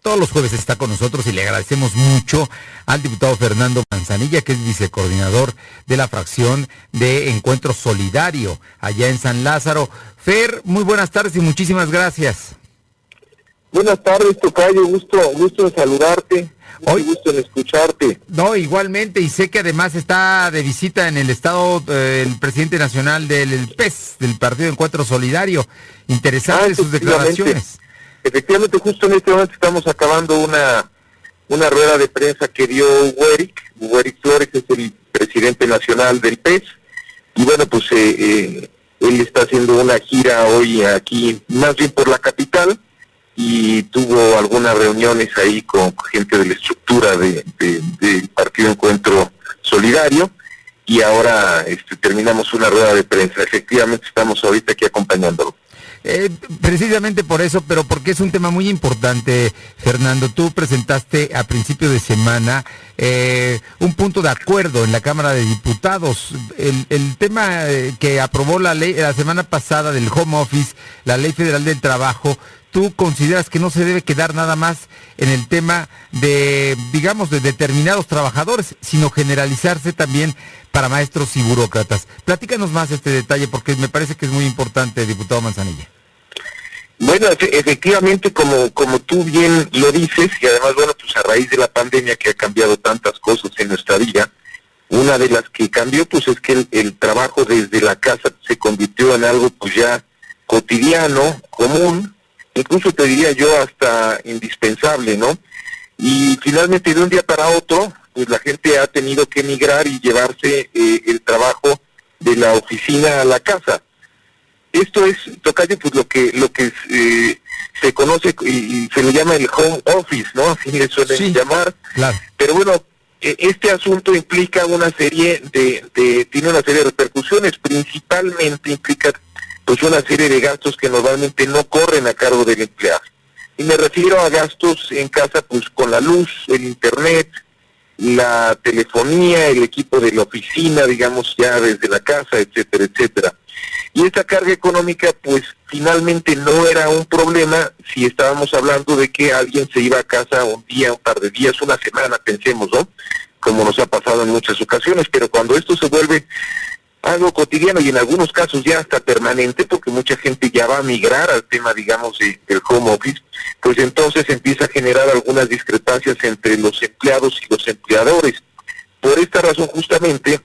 Todos los jueves está con nosotros y le agradecemos mucho al diputado Fernando Manzanilla, que es vicecoordinador de la fracción de Encuentro Solidario allá en San Lázaro. Fer, muy buenas tardes y muchísimas gracias. Buenas tardes, tocayo, gusto en saludarte, gusto en escucharte. No, igualmente, y sé que además está de visita en el estado el presidente nacional del PES, del Partido Encuentro Solidario. Interesantes sus declaraciones. Efectivamente, justo en este momento estamos acabando una rueda de prensa que dio Hugo Eric Flores, es el presidente nacional del PES, y bueno, pues él está haciendo una gira hoy aquí, más bien por la capital, y tuvo algunas reuniones ahí con gente de la estructura del Partido Encuentro Solidario, y ahora terminamos una rueda de prensa. Efectivamente estamos ahorita aquí acompañándolo. Precisamente por eso, pero porque es un tema muy importante, Fernando. Tú presentaste a principio de semana un punto de acuerdo en la Cámara de Diputados. El tema que aprobó la ley la semana pasada del home office, la Ley Federal del Trabajo, ¿tú consideras que no se debe quedar nada más en el tema de, digamos, de determinados trabajadores, sino generalizarse también para maestros y burócratas? Platícanos más este detalle porque me parece que es muy importante, diputado Manzanilla. Bueno, efectivamente, como tú bien lo dices, y además, bueno, pues a raíz de la pandemia que ha cambiado tantas cosas en nuestra vida, una de las que cambió, pues es que el trabajo desde la casa se convirtió en algo pues ya cotidiano, común, incluso te diría yo hasta indispensable, ¿no? Y finalmente de un día para otro, pues la gente ha tenido que emigrar y llevarse el trabajo de la oficina a la casa. Esto es, tocayo, pues lo que se conoce y se le llama el home office, ¿no? Así le suelen llamar. Claro. Pero bueno, este asunto implica una serie tiene una serie de repercusiones, principalmente implica pues una serie de gastos que normalmente no corren a cargo del empleado. Y me refiero a gastos en casa, pues con la luz, el internet, la telefonía, el equipo de la oficina, digamos ya desde la casa, etcétera, etcétera. Y esta carga económica, pues finalmente no era un problema si estábamos hablando de que alguien se iba a casa un día, un par de días, una semana, pensemos, ¿no? Como nos ha pasado en muchas ocasiones, pero cuando esto se vuelve algo cotidiano y en algunos casos ya hasta permanente, porque mucha gente ya va a migrar al tema, digamos, del home office, pues entonces empieza a generar algunas discrepancias entre los empleados y los empleadores. Por esta razón, justamente,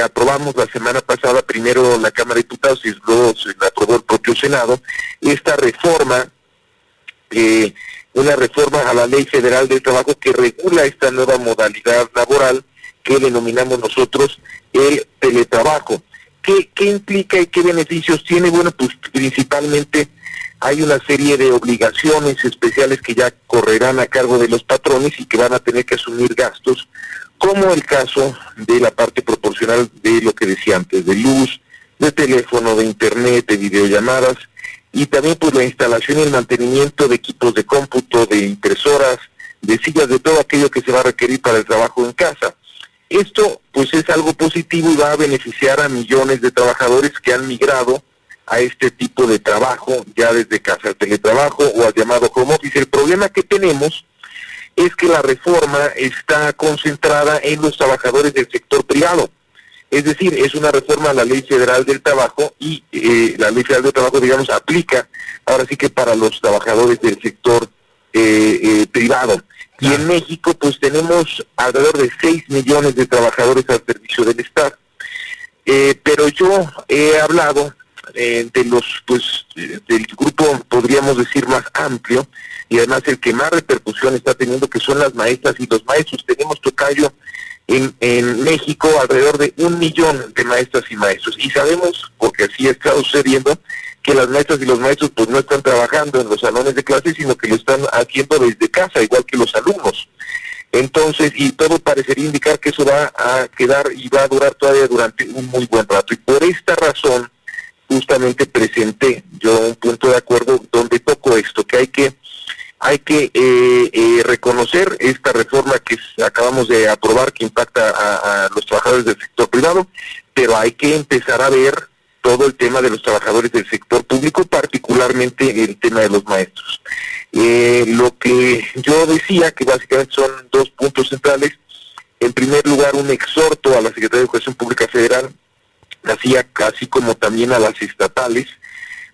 aprobamos la semana pasada, primero la Cámara de Diputados y luego se la aprobó el propio Senado, esta reforma, una reforma a la Ley Federal del Trabajo que regula esta nueva modalidad laboral que denominamos nosotros el teletrabajo. ¿Qué implica y qué beneficios tiene? Bueno, pues principalmente hay una serie de obligaciones especiales que ya correrán a cargo de los patrones y que van a tener que asumir gastos, como el caso de la parte proporcional de lo que decía antes, de luz, de teléfono, de internet, de videollamadas, y también pues la instalación y el mantenimiento de equipos de cómputo, de impresoras, de sillas, de todo aquello que se va a requerir para el trabajo en casa. Esto pues es algo positivo y va a beneficiar a millones de trabajadores que han migrado a este tipo de trabajo, ya desde casa, al teletrabajo o al llamado home office. El problema que tenemos es que la reforma está concentrada en los trabajadores del sector privado. Es decir, es una reforma a la Ley Federal del Trabajo y la Ley Federal del Trabajo, digamos, aplica ahora sí que para los trabajadores del sector privado. Y en México, pues tenemos alrededor de 6 millones de trabajadores al servicio del Estado. Pero yo he hablado de los, pues, del grupo, podríamos decir, más amplio, y además el que más repercusión está teniendo, que son las maestras y los maestros. Tenemos, tocayo, en México alrededor de 1 millón de maestras y maestros. Y sabemos, porque así ha estado sucediendo, que las maestras y los maestros pues no están trabajando en los salones de clases, sino que lo están haciendo desde casa, igual que los alumnos. Entonces, y todo parecería indicar que eso va a quedar y va a durar todavía durante un muy buen rato. Y por esta razón, justamente presenté yo un punto de acuerdo donde toco esto, que hay que reconocer esta reforma que acabamos de aprobar, que impacta a los trabajadores del sector privado, pero hay que empezar a ver todo el tema de los trabajadores del sector público, particularmente el tema de los maestros. Lo que yo decía, que básicamente son dos puntos centrales. En primer lugar, un exhorto a la Secretaría de Educación Pública Federal, así como también a las estatales,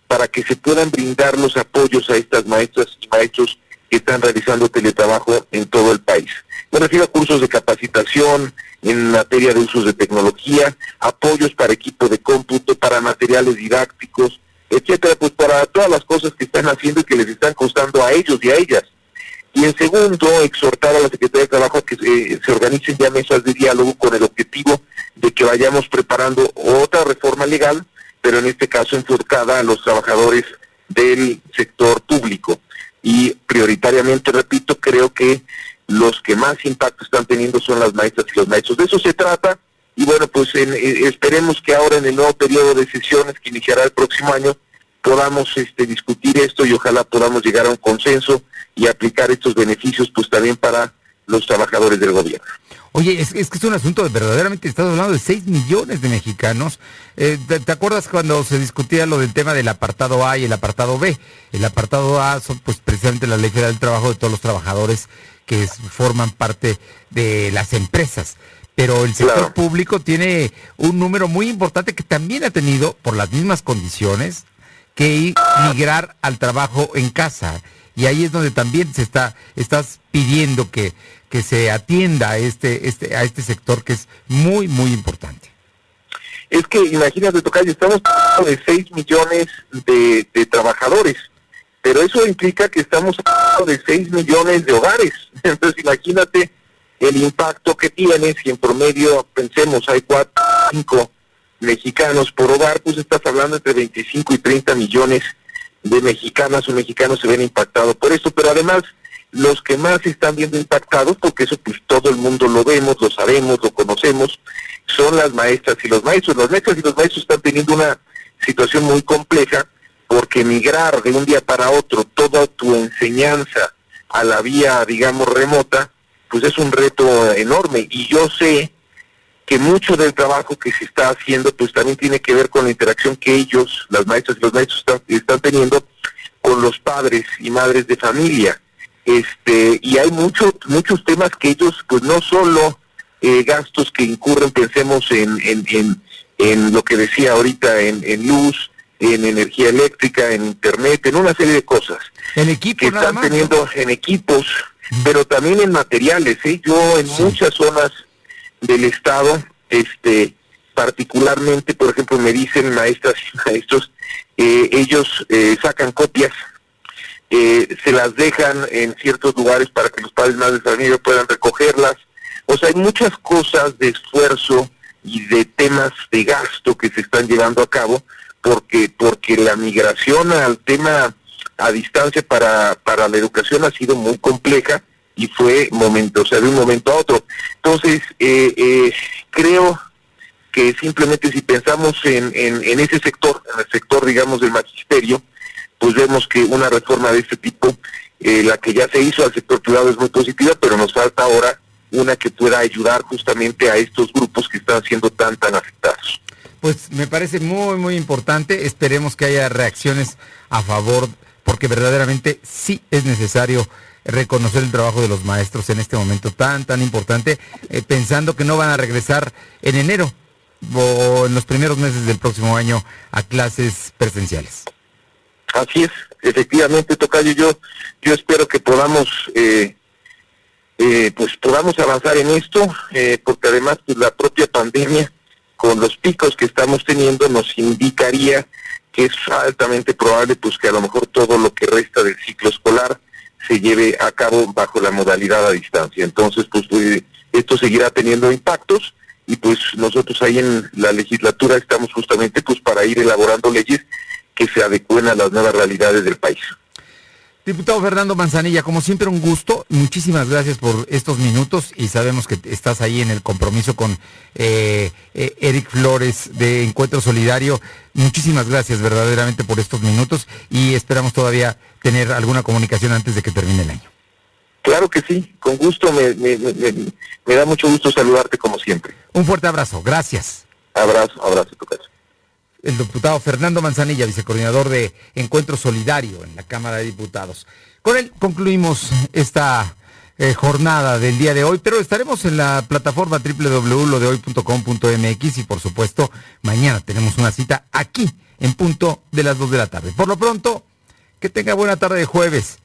para que se puedan brindar los apoyos a estas maestras y maestros que están realizando teletrabajo en todo el país. Me refiero a cursos de capacitación en materia de usos de tecnología, apoyos para equipo de cómputo, para materiales didácticos, etcétera, pues para todas las cosas que están haciendo y que les están costando a ellos y a ellas. Y en segundo, exhortar a la Secretaría de Trabajo a que se organicen ya mesas de diálogo con el objetivo de que vayamos preparando otra reforma legal, pero en este caso enfocada a los trabajadores del sector público. Y prioritariamente, repito, creo que los que más impacto están teniendo son las maestras y los maestros. De eso se trata, y bueno, pues esperemos que ahora en el nuevo periodo de sesiones que iniciará el próximo año podamos discutir esto y ojalá podamos llegar a un consenso y aplicar estos beneficios pues también para los trabajadores del gobierno. Oye, es que es un asunto de verdaderamente, estás hablando de 6 millones de mexicanos. ¿Te acuerdas cuando se discutía lo del tema del apartado A y el apartado B? El apartado A son pues precisamente la Ley Federal del Trabajo de todos los trabajadores que forman parte de las empresas. Pero el sector público tiene un número muy importante que también ha tenido, por las mismas condiciones, que migrar al trabajo en casa. Y ahí es donde también estás pidiendo que se atienda a este sector que es muy, muy importante. Es que imagínate, tocayo, estamos hablando de 6 millones de trabajadores, pero eso implica que estamos hablando de 6 millones de hogares. Entonces imagínate el impacto que tiene, si en promedio, pensemos, hay 4 o 5 mexicanos por hogar, pues estás hablando entre 25 y 30 millones de mexicanas o mexicanos se ven impactados por esto, pero además los que más están viendo impactados, porque eso pues todo el mundo lo vemos, lo sabemos, lo conocemos, son las maestras y los maestros. Las maestras y los maestros están teniendo una situación muy compleja, porque migrar de un día para otro toda tu enseñanza a la vía, digamos, remota, pues es un reto enorme, y yo sé que mucho del trabajo que se está haciendo pues también tiene que ver con la interacción que ellos, las maestras y los maestros están teniendo con los padres y madres de familia. Y hay muchos temas que ellos, pues no solo gastos que incurren, pensemos en lo que decía ahorita, en luz, en energía eléctrica, en internet, en una serie de cosas. En equipo que nada están más, teniendo, ¿no? En equipos, pero también en materiales. Yo en muchas zonas del estado, particularmente, por ejemplo, me dicen maestras y maestros, ellos sacan copias, se las dejan en ciertos lugares para que los padres más de familia puedan recogerlas. O sea, hay muchas cosas de esfuerzo y de temas de gasto que se están llevando a cabo, porque la migración al tema a distancia para la educación ha sido muy compleja, y fue de un momento a otro. Entonces, creo que simplemente si pensamos en ese sector, en el sector, digamos, del magisterio, pues vemos que una reforma de este tipo, la que ya se hizo al sector privado, es muy positiva, pero nos falta ahora una que pueda ayudar justamente a estos grupos que están siendo tan afectados. Pues me parece muy, muy importante. Esperemos que haya reacciones a favor, porque verdaderamente sí es necesario reconocer el trabajo de los maestros en este momento tan importante, pensando que no van a regresar en enero o en los primeros meses del próximo año a clases presenciales. Así es, efectivamente, tocayo, yo espero que podamos podamos avanzar en esto, porque además pues la propia pandemia, con los picos que estamos teniendo, nos indicaría que es altamente probable pues que a lo mejor todo lo que resta del ciclo escolar se lleve a cabo bajo la modalidad a distancia. Entonces, pues esto seguirá teniendo impactos, y pues nosotros ahí en la legislatura estamos justamente pues para ir elaborando leyes que se adecúen a las nuevas realidades del país. Diputado Fernando Manzanilla, como siempre un gusto, muchísimas gracias por estos minutos, y sabemos que estás ahí en el compromiso con Eric Flores de Encuentro Solidario. Muchísimas gracias verdaderamente por estos minutos, y esperamos todavía tener alguna comunicación antes de que termine el año. Claro que sí, con gusto, me da mucho gusto saludarte como siempre. Un fuerte abrazo, gracias. Abrazo, tocayo. el diputado Fernando Manzanilla, vicecoordinador de Encuentro Solidario en la Cámara de Diputados. Con él concluimos esta jornada del día de hoy, pero estaremos en la plataforma www.lodehoy.com.mx y por supuesto mañana tenemos una cita aquí en punto de las 2 de la tarde. Por lo pronto, que tenga buena tarde de jueves.